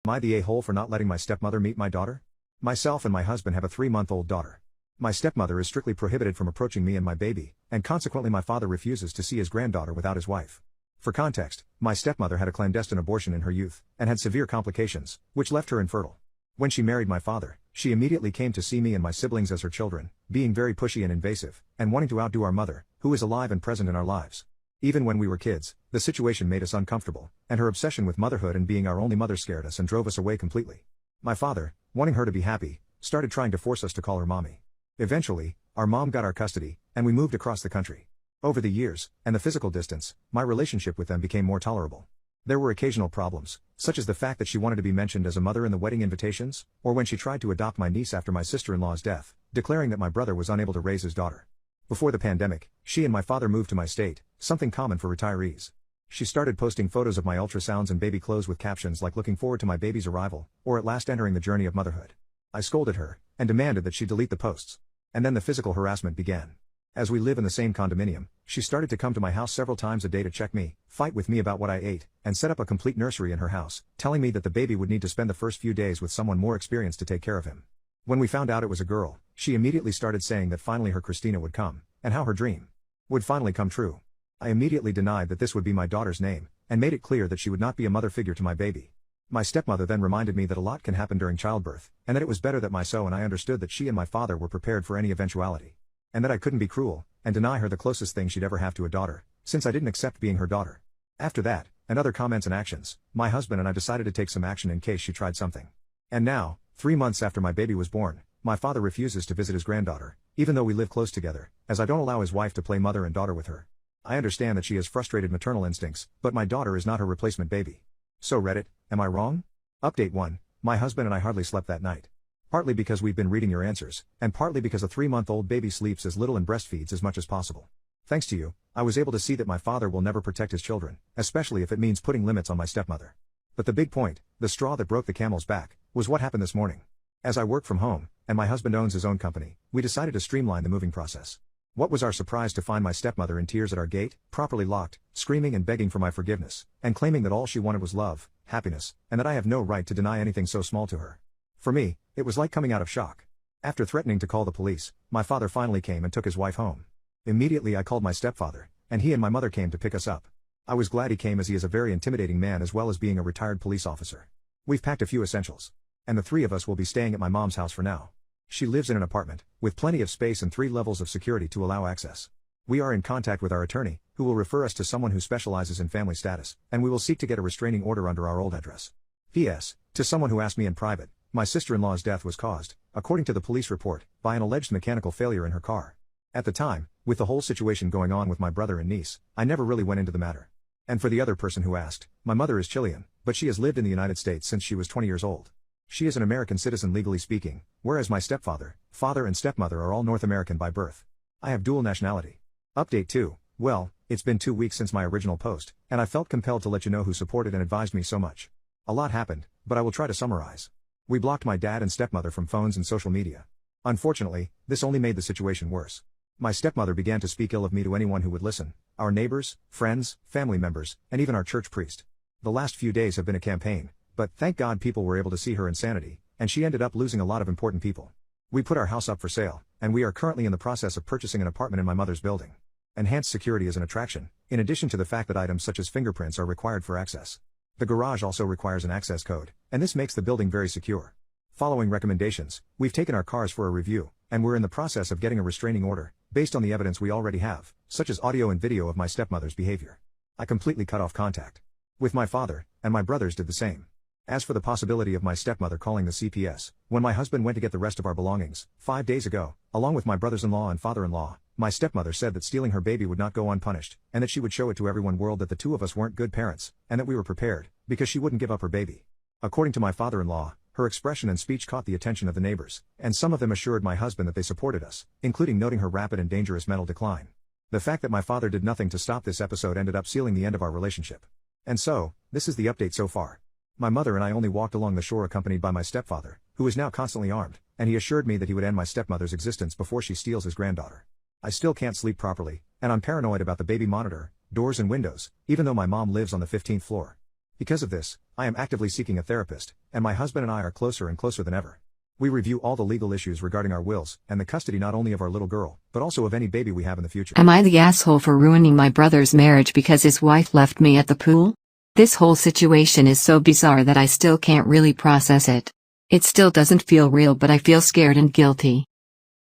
Am I the a-hole for not letting my stepmother meet my daughter? Myself and my husband have a 3-month-old daughter. My stepmother is strictly prohibited from approaching me and my baby, and consequently my father refuses to see his granddaughter without his wife. For context, my stepmother had a clandestine abortion in her youth, and had severe complications, which left her infertile. When she married my father, she immediately came to see me and my siblings as her children, being very pushy and invasive, and wanting to outdo our mother, who is alive and present in our lives. Even when we were kids, the situation made us uncomfortable, and her obsession with motherhood and being our only mother scared us and drove us away completely. My father, wanting her to be happy, started trying to force us to call her mommy. Eventually, our mom got our custody, and we moved across the country. Over the years, and the physical distance, my relationship with them became more tolerable. There were occasional problems, such as the fact that she wanted to be mentioned as a mother in the wedding invitations, or when she tried to adopt my niece after my sister-in-law's death, declaring that my brother was unable to raise his daughter. Before the pandemic, she and my father moved to my state, something common for retirees. She started posting photos of my ultrasounds and baby clothes with captions like "looking forward to my baby's arrival," or "at last entering the journey of motherhood." I scolded her, and demanded that she delete the posts. And then the physical harassment began. As we live in the same condominium, she started to come to my house several times a day to check me, fight with me about what I ate, and set up a complete nursery in her house, telling me that the baby would need to spend the first few days with someone more experienced to take care of him. When we found out it was a girl, she immediately started saying that finally her Christina would come, and how her dream would finally come true. I immediately denied that this would be my daughter's name, and made it clear that she would not be a mother figure to my baby. My stepmother then reminded me that a lot can happen during childbirth, and that it was better that and I understood that she and my father were prepared for any eventuality. And that I couldn't be cruel, and deny her the closest thing she'd ever have to a daughter, since I didn't accept being her daughter. After that, and other comments and actions, my husband and I decided to take some action in case she tried something. And now, 3 months after my baby was born, my father refuses to visit his granddaughter, even though we live close together, as I don't allow his wife to play mother and daughter with her. I understand that she has frustrated maternal instincts, but my daughter is not her replacement baby. So Reddit, am I wrong? Update 1, my husband and I hardly slept that night. Partly because we've been reading your answers, and partly because a 3-month-old baby sleeps as little and breastfeeds as much as possible. Thanks to you, I was able to see that my father will never protect his children, especially if it means putting limits on my stepmother. But the big point, the straw that broke the camel's back, was what happened this morning. As I work from home, and my husband owns his own company, we decided to streamline the moving process. What was our surprise to find my stepmother in tears at our gate, properly locked, screaming and begging for my forgiveness, and claiming that all she wanted was love, happiness, and that I have no right to deny anything so small to her. For me, it was like coming out of shock. After threatening to call the police, my father finally came and took his wife home. Immediately I called my stepfather, and he and my mother came to pick us up. I was glad he came as he is a very intimidating man as well as being a retired police officer. We've packed a few essentials. And the 3 of us will be staying at my mom's house for now. She lives in an apartment, with plenty of space and 3 levels of security to allow access. We are in contact with our attorney, who will refer us to someone who specializes in family status, and we will seek to get a restraining order under our old address. P.S. To someone who asked me in private, my sister-in-law's death was caused, according to the police report, by an alleged mechanical failure in her car. At the time, with the whole situation going on with my brother and niece, I never really went into the matter. And for the other person who asked, my mother is Chilean, but she has lived in the United States since she was 20 years old. She is an American citizen legally speaking, whereas my stepfather, father and stepmother are all North American by birth. I have dual nationality. Update 2, well, it's been 2 weeks since my original post, and I felt compelled to let you know who supported and advised me so much. A lot happened, but I will try to summarize. We blocked my dad and stepmother from phones and social media. Unfortunately, this only made the situation worse. My stepmother began to speak ill of me to anyone who would listen, our neighbors, friends, family members, and even our church priest. The last few days have been a campaign, but thank God people were able to see her insanity, and she ended up losing a lot of important people. We put our house up for sale, and we are currently in the process of purchasing an apartment in my mother's building. Enhanced security is an attraction, in addition to the fact that items such as fingerprints are required for access. The garage also requires an access code, and this makes the building very secure. Following recommendations, we've taken our cars for a review, and we're in the process of getting a restraining order, based on the evidence we already have, such as audio and video of my stepmother's behavior. I completely cut off contact with my father, and my brothers did the same. As for the possibility of my stepmother calling the CPS, when my husband went to get the rest of our belongings, 5 days ago, along with my brothers-in-law and father-in-law, my stepmother said that stealing her baby would not go unpunished, and that she would show it to everyone world that the 2 of us weren't good parents, and that we were prepared, because she wouldn't give up her baby. According to my father-in-law, her expression and speech caught the attention of the neighbors, and some of them assured my husband that they supported us, including noting her rapid and dangerous mental decline. The fact that my father did nothing to stop this episode ended up sealing the end of our relationship. And so, this is the update so far. My mother and I only walked along the shore accompanied by my stepfather, who is now constantly armed, and he assured me that he would end my stepmother's existence before she steals his granddaughter. I still can't sleep properly, and I'm paranoid about the baby monitor, doors and windows, even though my mom lives on the 15th floor. Because of this, I am actively seeking a therapist, and my husband and I are closer and closer than ever. We review all the legal issues regarding our wills, and the custody not only of our little girl, but also of any baby we have in the future. Am I the asshole for ruining my brother's marriage because his wife left me at the pool? This whole situation is so bizarre that I still can't really process it. It still doesn't feel real, but I feel scared and guilty.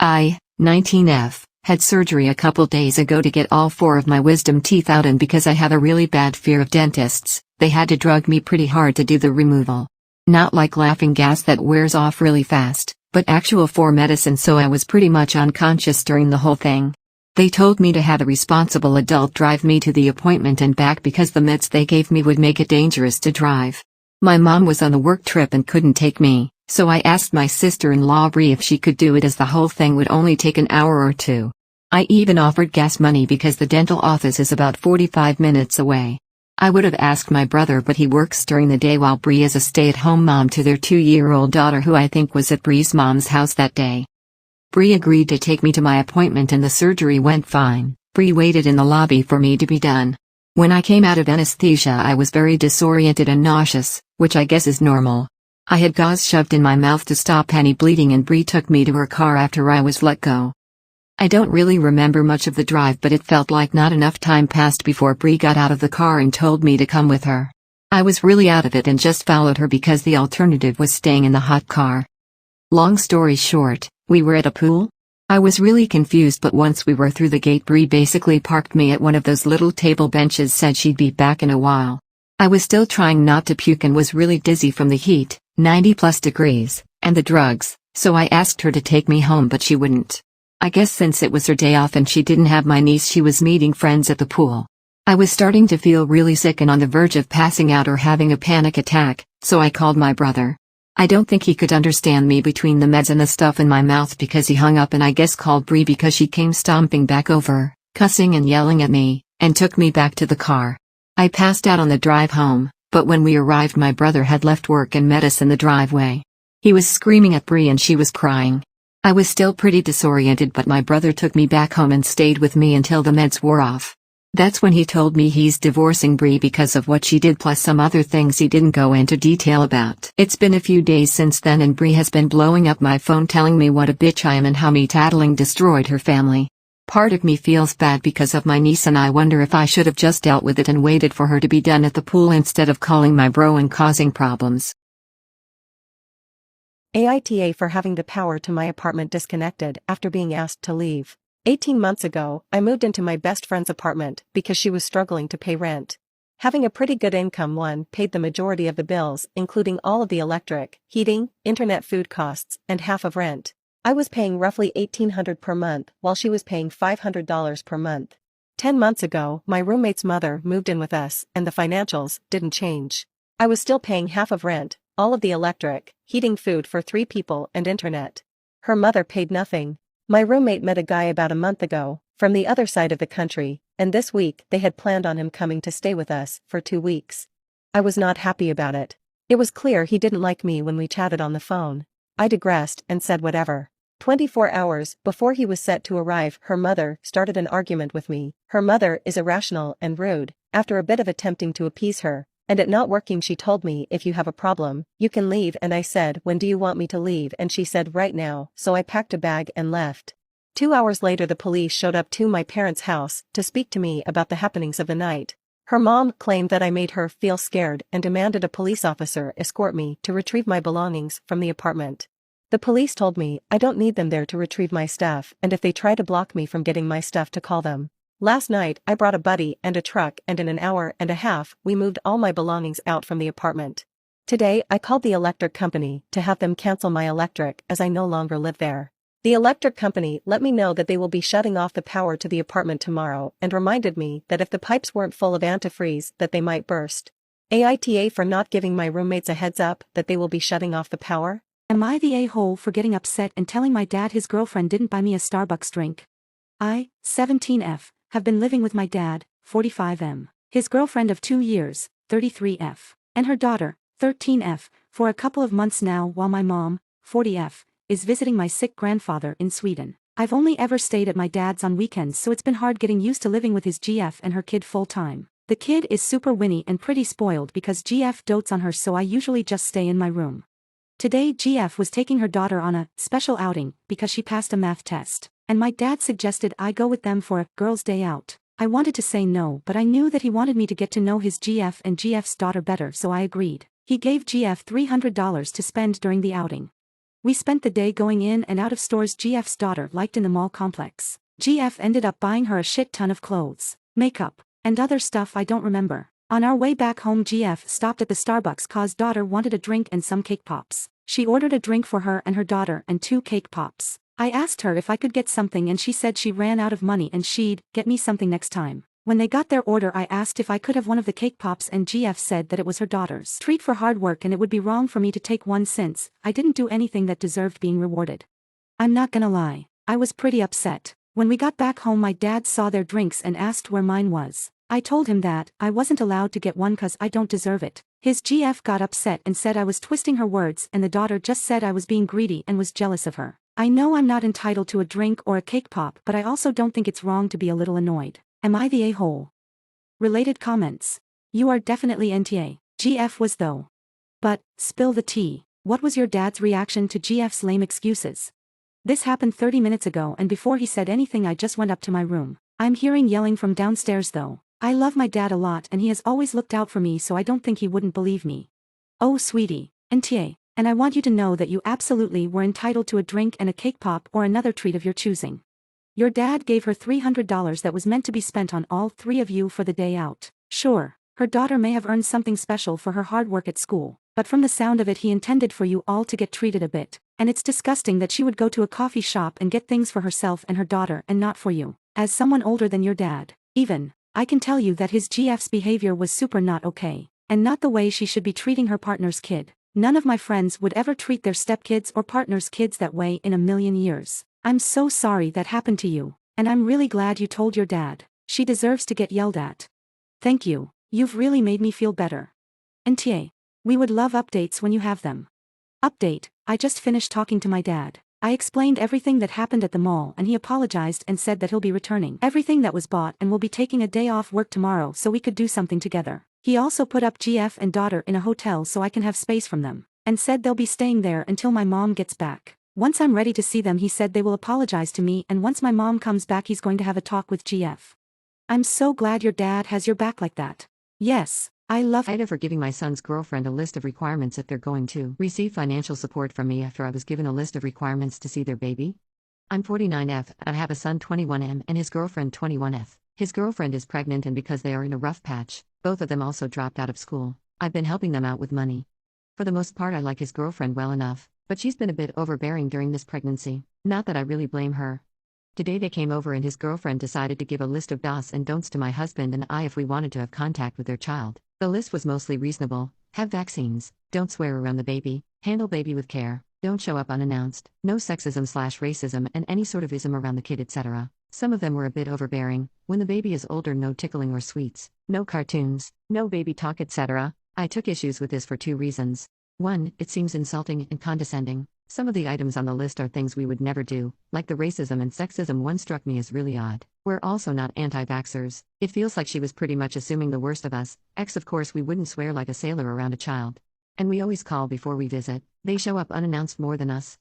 I, 19F, had surgery a couple days ago to get all 4 of my wisdom teeth out, and because I have a really bad fear of dentists, they had to drug me pretty hard to do the removal. Not like laughing gas that wears off really fast, but actual 4 medicine, so I was pretty much unconscious during the whole thing. They told me to have a responsible adult drive me to the appointment and back because the meds they gave me would make it dangerous to drive. My mom was on a work trip and couldn't take me, so I asked my sister-in-law Bree if she could do it, as the whole thing would only take an hour or 2. I even offered gas money because the dental office is about 45 minutes away. I would have asked my brother, but he works during the day while Bree is a stay-at-home mom to their 2-year-old daughter, who I think was at Bree's mom's house that day. Bree agreed to take me to my appointment and the surgery went fine. Bree waited in the lobby for me to be done. When I came out of anesthesia, I was very disoriented and nauseous, which I guess is normal. I had gauze shoved in my mouth to stop any bleeding, and Bree took me to her car after I was let go. I don't really remember much of the drive, but it felt like not enough time passed before Bree got out of the car and told me to come with her. I was really out of it and just followed her because the alternative was staying in the hot car. Long story short, we were at a pool? I was really confused, but once we were through the gate, Bree basically parked me at one of those little table benches, said she'd be back in a while. I was still trying not to puke and was really dizzy from the heat, 90+ degrees, and the drugs, so I asked her to take me home, but she wouldn't. I guess since it was her day off and she didn't have my niece, she was meeting friends at the pool. I was starting to feel really sick and on the verge of passing out or having a panic attack, so I called my brother. I don't think he could understand me between the meds and the stuff in my mouth because he hung up, and I guess called Bree because she came stomping back over, cussing and yelling at me, and took me back to the car. I passed out on the drive home, but when we arrived my brother had left work and met us in the driveway. He was screaming at Bree and she was crying. I was still pretty disoriented, but my brother took me back home and stayed with me until the meds wore off. That's when he told me he's divorcing Bree because of what she did, plus some other things he didn't go into detail about. It's been a few days since then, and Bree has been blowing up my phone telling me what a bitch I am and how me tattling destroyed her family. Part of me feels bad because of my niece, and I wonder if I should have just dealt with it and waited for her to be done at the pool instead of calling my bro and causing problems. AITA for having the power to my apartment disconnected after being asked to leave. 18 months ago, I moved into my best friend's apartment because she was struggling to pay rent. Having a pretty good income, one paid the majority of the bills, including all of the electric, heating, internet, food costs, and half of rent. I was paying roughly $1,800 per month while she was paying $500 per month. 10 months ago, my roommate's mother moved in with us, and the financials didn't change. I was still paying half of rent, all of the electric, heating, food for 3 people, and internet. Her mother paid nothing. My roommate met a guy about a month ago, from the other side of the country, and this week they had planned on him coming to stay with us for 2 weeks. I was not happy about it. It was clear he didn't like me when we chatted on the phone. I digressed and said whatever. 24 hours before he was set to arrive, her mother started an argument with me. Her mother is irrational and rude. After a bit of attempting to appease her, and it not working, she told me, if you have a problem, you can leave, and I said, when do you want me to leave? And she said, right now, so I packed a bag and left. 2 hours later the police showed up to my parents' house to speak to me about the happenings of the night. Her mom claimed that I made her feel scared and demanded a police officer escort me to retrieve my belongings from the apartment. The police told me I don't need them there to retrieve my stuff, and if they try to block me from getting my stuff, to call them. Last night, I brought a buddy and a truck, and in an hour and a half, we moved all my belongings out from the apartment. Today, I called the electric company to have them cancel my electric as I no longer live there. The electric company let me know that they will be shutting off the power to the apartment tomorrow and reminded me that if the pipes weren't full of antifreeze, that they might burst. AITA for not giving my roommates a heads up that they will be shutting off the power? Am I the a-hole for getting upset and telling my dad his girlfriend didn't buy me a Starbucks drink? I, 17F, have been living with my dad, 45M, his girlfriend of 2 years, 33F, and her daughter, 13F, for a couple of months now while my mom, 40F, is visiting my sick grandfather in Sweden. I've only ever stayed at my dad's on weekends, so it's been hard getting used to living with his GF and her kid full time. The kid is super winny and pretty spoiled because GF dotes on her, so I usually just stay in my room. Today GF was taking her daughter on a special outing because she passed a math test, and my dad suggested I go with them for a girls' day out. I wanted to say no, but I knew that he wanted me to get to know his GF and GF's daughter better, so I agreed. He gave GF $300 to spend during the outing. We spent the day going in and out of stores GF's daughter liked in the mall complex. GF ended up buying her a shit ton of clothes, makeup, and other stuff I don't remember. On our way back home GF stopped at the Starbucks cause daughter wanted a drink and some cake pops. She ordered a drink for her and her daughter and 2 cake pops. I asked her if I could get something and she said she ran out of money and she'd get me something next time. When they got their order I asked if I could have one of the cake pops and GF said that it was her daughter's treat for hard work and it would be wrong for me to take one since I didn't do anything that deserved being rewarded. I'm not gonna lie, I was pretty upset. When we got back home my dad saw their drinks and asked where mine was. I told him that I wasn't allowed to get one cause I don't deserve it. His GF got upset and said I was twisting her words and the daughter just said I was being greedy and was jealous of her. I know I'm not entitled to a drink or a cake pop, but I also don't think it's wrong to be a little annoyed. Am I the a-hole? Related comments. You are definitely NTA. GF was though. But, spill the tea. What was your dad's reaction to GF's lame excuses? This happened 30 minutes ago and before he said anything I just went up to my room. I'm hearing yelling from downstairs though. I love my dad a lot and he has always looked out for me, so I don't think he wouldn't believe me. Oh sweetie, NTA, and I want you to know that you absolutely were entitled to a drink and a cake pop or another treat of your choosing. Your dad gave her $300 that was meant to be spent on all 3 of you for the day out. Sure, her daughter may have earned something special for her hard work at school, but from the sound of it he intended for you all to get treated a bit, and it's disgusting that she would go to a coffee shop and get things for herself and her daughter and not for you. As someone older than your dad, even, I can tell you that his GF's behavior was super not okay, and not the way she should be treating her partner's kid. None of my friends would ever treat their stepkids or partner's kids that way in a million years. I'm so sorry that happened to you, and I'm really glad you told your dad. She deserves to get yelled at. Thank you, you've really made me feel better. NTA. We would love updates when you have them. Update, I just finished talking to my dad. I explained everything that happened at the mall and he apologized and said that he'll be returning everything that was bought and will be taking a day off work tomorrow so we could do something together. He also put up GF and daughter in a hotel so I can have space from them, and said they'll be staying there until my mom gets back. Once I'm ready to see them he said they will apologize to me, and once my mom comes back he's going to have a talk with GF. I'm so glad your dad has your back like that. Yes, I love AITA for giving my son's girlfriend a list of requirements if they're going to receive financial support from me after I was given a list of requirements to see their baby. I'm 49F, I have a son 21M and his girlfriend 21F. His girlfriend is pregnant and because they are in a rough patch, both of them also dropped out of school. I've been helping them out with money. For the most part I like his girlfriend well enough, but she's been a bit overbearing during this pregnancy. Not that I really blame her. Today they came over and his girlfriend decided to give a list of do's and don'ts to my husband and I if we wanted to have contact with their child. The list was mostly reasonable: have vaccines, don't swear around the baby, handle baby with care, don't show up unannounced, no sexism/racism and any sort of ism around the kid, etc. Some of them were a bit overbearing. When the baby is older, no tickling or sweets, no cartoons, no baby talk, etc. I took issues with this for 2 reasons. 1, it seems insulting and condescending. Some of the items on the list are things we would never do, like the racism and sexism one struck me as really odd. We're also not anti-vaxxers. It feels like she was pretty much assuming the worst of us. Of course we wouldn't swear like a sailor around a child. And we always call before we visit. They show up unannounced more than us.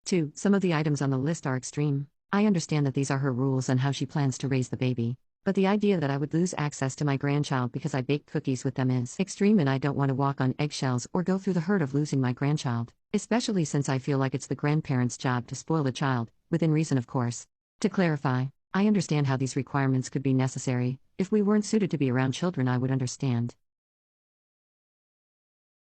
2, some of the items on the list are extreme. I understand that these are her rules and how she plans to raise the baby. But the idea that I would lose access to my grandchild because I baked cookies with them is extreme, and I don't want to walk on eggshells or go through the hurt of losing my grandchild, especially since I feel like it's the grandparent's job to spoil the child, within reason of course. To clarify, I understand how these requirements could be necessary. If we weren't suited to be around children I would understand.